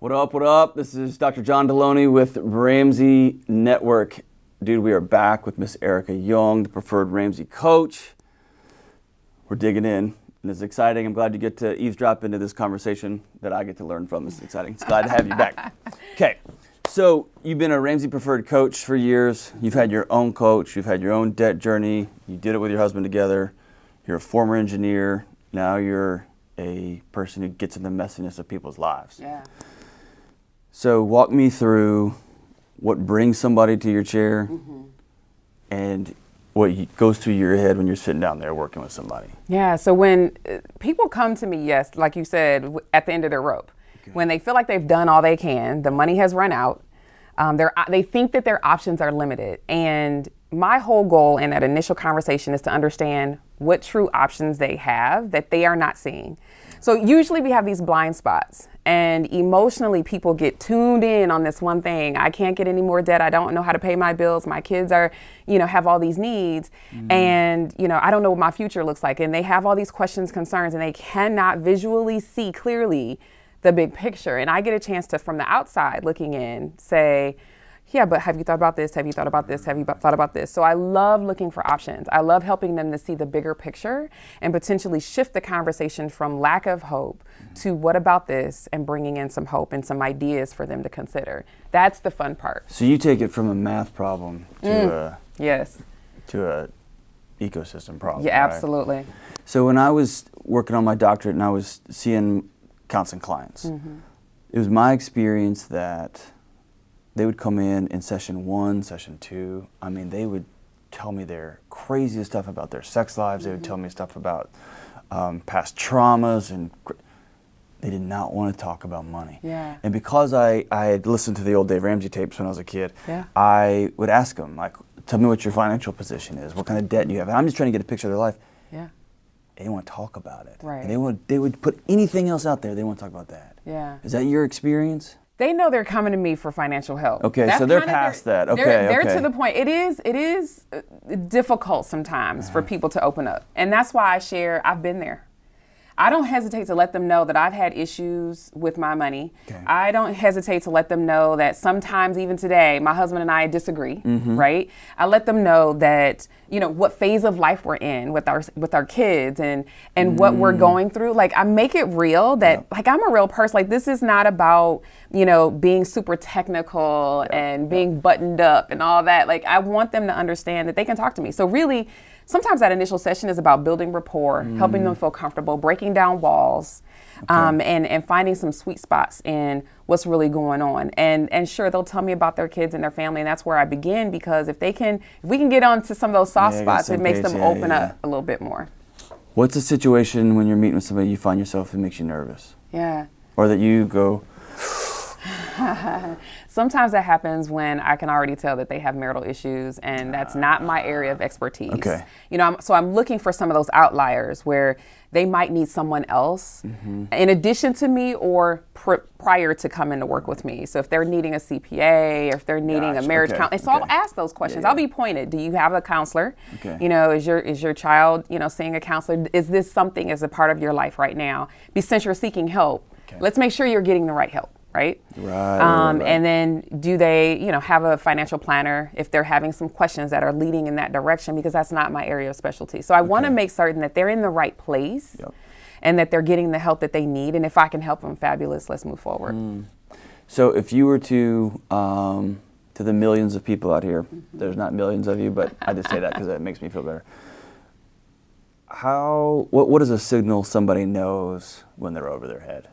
What up, what up? This is Dr. John Delony with Ramsey Network. Dude, we are back with Miss Erica Young, the preferred Ramsey coach. We're digging in, and it's exciting. I'm glad you get to eavesdrop into this conversation that I get to learn from. It's exciting. It's glad to have you back. Okay, so you've been a Ramsey preferred coach for years. You've had your own coach. You've had your own debt journey. You did it with your husband together. You're a former engineer. Now you're a person who gets in the messiness of people's lives. Yeah. So walk me through what brings somebody to your chair and what goes through your head when you're sitting down there working with somebody. Yeah, so when people come to me, yes, like you said, at the end of their rope, when they feel like they've done all they can, the money has run out, they think that their options are limited. And my whole goal in that initial conversation is to understand what true options they have that they are not seeing. So usually we have these blind spots, and emotionally people get tuned in on this one thing. I can't get any more debt. I don't know how to pay my bills. My kids are, have all these needs, and, I don't know what my future looks like. And they have all these questions, concerns, and they cannot visually see clearly the big picture. And I get a chance to, from the outside looking in, say, yeah, but have you thought about this? Have you thought about this? Have you thought about this? So I love looking for options. I love helping them to see the bigger picture and potentially shift the conversation from lack of hope to what about this, and bringing in some hope and some ideas for them to consider. That's the fun part. So you take it from a math problem to a ecosystem problem. Yeah, right? Absolutely. So when I was working on my doctorate and I was seeing counseling clients, it was my experience that they would come in session 1, session 2. I mean, they would tell me their craziest stuff about their sex lives. They would tell me stuff about past traumas, and they did not want to talk about money. Yeah. And because I had listened to the old Dave Ramsey tapes when I was a kid, Yeah. I would ask them, like, tell me what your financial position is. What kind of debt do you have? And I'm just trying to get a picture of their life. Yeah. They didn't want to talk about it. Right. And they would put anything else out there. They didn't want to talk about that. Yeah. Is that your experience? They know they're coming to me for financial help. Okay, so they're past that. Okay, they're okay. to the point. It is difficult sometimes for people to open up. And that's why I share, I've been there. I don't hesitate to let them know that I've had issues with my money. Okay. I don't hesitate to let them know that sometimes, even today, my husband and I disagree, right? I let them know that, what phase of life we're in with our kids and what we're going through. Like, I make it real that, like, I'm a real person. Like, this is not about, being super technical and being buttoned up and all that. Like, I want them to understand that they can talk to me. So really, sometimes that initial session is about building rapport, helping them feel comfortable, breaking down walls, and finding some sweet spots in what's really going on. And sure, they'll tell me about their kids and their family, and that's where I begin, because if we can get onto some of those soft spots, it makes them open up a little bit more. What's a situation when you're meeting with somebody you find yourself that makes you nervous? Yeah. Or that you go... Sometimes that happens when I can already tell that they have marital issues, and that's not my area of expertise. Okay. So I'm looking for some of those outliers where they might need someone else in addition to me, or prior to coming to work with me. So if they're needing a CPA, or if they're needing a marriage counselor, so I'll ask those questions. Yeah. I'll be pointed. Do you have a counselor? Okay. Is your child, seeing a counselor? Is this something as a part of your life right now? Since you're seeking help, let's make sure you're getting the right help. Right? Right. And then do they, have a financial planner if they're having some questions that are leading in that direction, because that's not my area of specialty. So I want to make certain that they're in the right place and that they're getting the help that they need. And if I can help them, fabulous, let's move forward. So if you were to the millions of people out here, there's not millions of you, but I just say that because that makes me feel better. What is a signal somebody knows when they're over their head?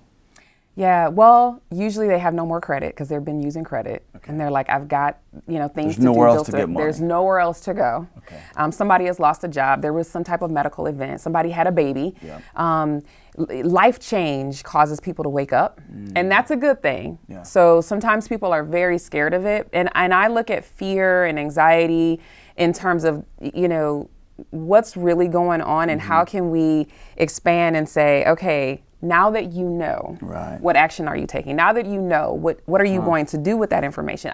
Yeah, well, usually they have no more credit because they've been using credit, and they're like, I've got, things There's to do. nowhere else to get money. There's nowhere else to go. Okay. Somebody has lost a job. There was some type of medical event. Somebody had a baby. Yeah. Life change causes people to wake up, and that's a good thing. Yeah. So sometimes people are very scared of it, and I look at fear and anxiety in terms of, what's really going on, and how can we expand and say, okay, now that you know, what action are you taking? Now that you know, what are you going to do with that information?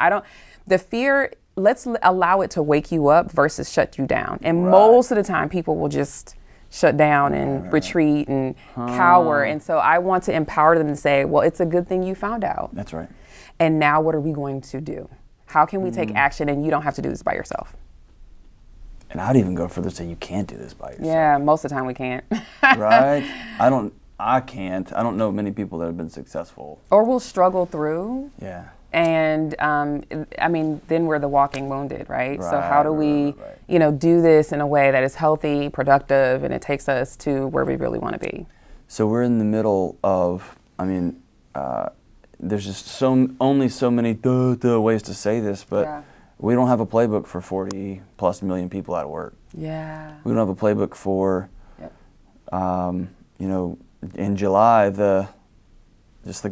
The fear, let's allow it to wake you up versus shut you down. And most of the time, people will just shut down and retreat and cower. And so I want to empower them to say, well, it's a good thing you found out. That's right. And now what are we going to do? How can we take action and you don't have to do this by yourself? And I'd even go further to say you can't do this by yourself. Yeah, most of the time we can't. Right? I can't. I don't know many people that have been successful. Or we'll struggle through. Yeah. And I mean, then we're the walking wounded, right? So how do we, right. Do this in a way that is healthy, productive, and it takes us to where we really want to be? So we're in the middle of, there's just only so many ways to say this, but we don't have a playbook for 40 plus million people out of work. Yeah. We don't have a playbook for, in July, the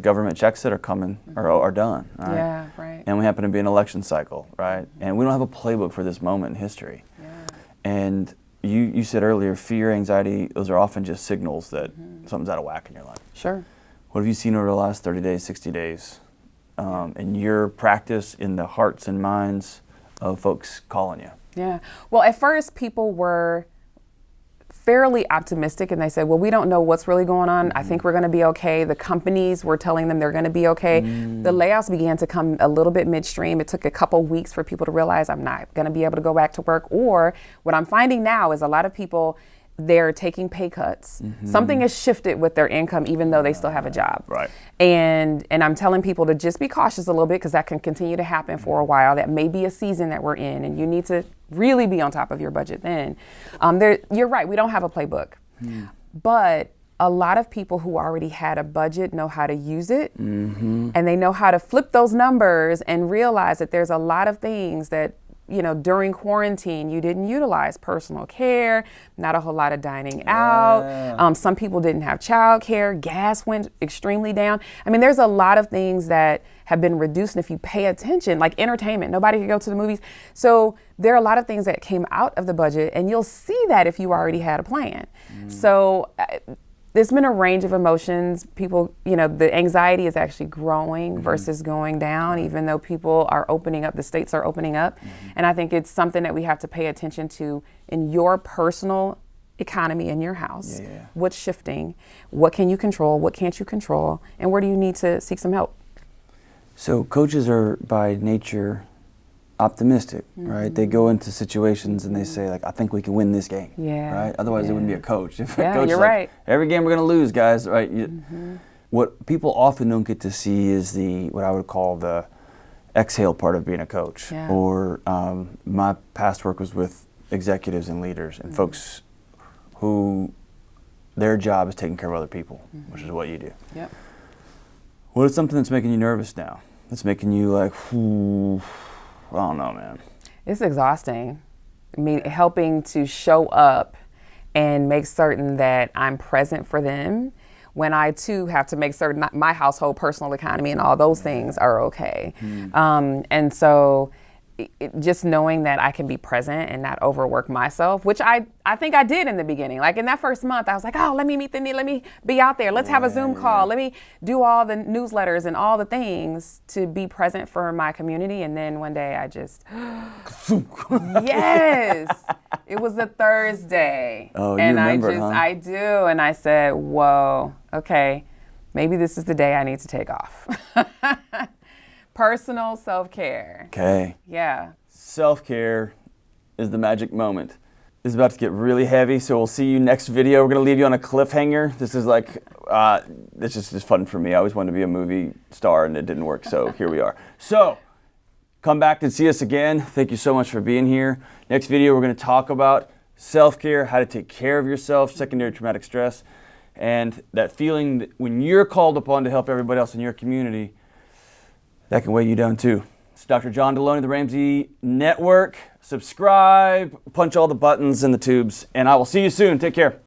government checks that are coming are done, right? Yeah, right. And we happen to be an election cycle, right? And we don't have a playbook for this moment in history. Yeah. And you said earlier, fear, anxiety, those are often just signals that something's out of whack in your life. Sure. What have you seen over the last 30 days, 60 days, in your practice, in the hearts and minds of folks calling you? Yeah. Well, at first people were fairly optimistic and they said, well, we don't know what's really going on. I think we're going to be okay. The companies were telling them they're going to be okay. The layoffs began to come a little bit midstream. It took a couple weeks for people to realize I'm not going to be able to go back to work. Or what I'm finding now is a lot of people, they're taking pay cuts. Something has shifted with their income, even though they still have a job. Right. And I'm telling people to just be cautious a little bit because that can continue to happen for a while. That may be a season that we're in, and you need to really be on top of your budget then. You're right, we don't have a playbook. But a lot of people who already had a budget know how to use it, and they know how to flip those numbers and realize that there's a lot of things that during quarantine, you didn't utilize personal care, not a whole lot of dining out. Some people didn't have child care. Gas went extremely down. I mean, there's a lot of things that have been reduced. And if you pay attention, like entertainment, nobody could go to the movies. So there are a lot of things that came out of the budget, and you'll see that if you already had a plan. So there's been a range of emotions. People, the anxiety is actually growing versus going down, even though people are opening up, the states are opening up. And I think it's something that we have to pay attention to in your personal economy in your house. What's shifting? What can you control? What can't you control? And where do you need to seek some help? So coaches are by nature optimistic, right? They go into situations and they say, like, I think we can win this game, right? Otherwise, it wouldn't be a coach. If a coach you're like, right. Every game we're going to lose, guys, right? What people often don't get to see is what I would call the exhale part of being a coach. Or my past work was with executives and leaders and folks who their job is taking care of other people, which is what you do. What is something that's making you nervous now? That's making you like, I don't know, man. It's exhausting. I mean, helping to show up and make certain that I'm present for them when I too have to make certain that my household, personal economy, and all those things are okay. And so just knowing that I can be present and not overwork myself, which I think I did in the beginning. Like in that first month, I was like, oh, let me meet the need, let me be out there, let's have a Zoom call, let me do all the newsletters and all the things to be present for my community. And then one day I just, yes, it was a Thursday. Oh, you and remember, huh? I do. And I said, whoa, okay, maybe this is the day I need to take off. Personal self-care. Okay. Yeah. Self-care is the magic moment. This is about to get really heavy, so we'll see you next video. We're going to leave you on a cliffhanger. This is like, this is just fun for me. I always wanted to be a movie star, and it didn't work, so here we are. So, come back and see us again. Thank you so much for being here. Next video, we're going to talk about self-care, how to take care of yourself, secondary traumatic stress, and that feeling that when you're called upon to help everybody else in your community, that can weigh you down too. It's Dr. John Delony, the Ramsey Network. Subscribe, punch all the buttons in the tubes, and I will see you soon. Take care.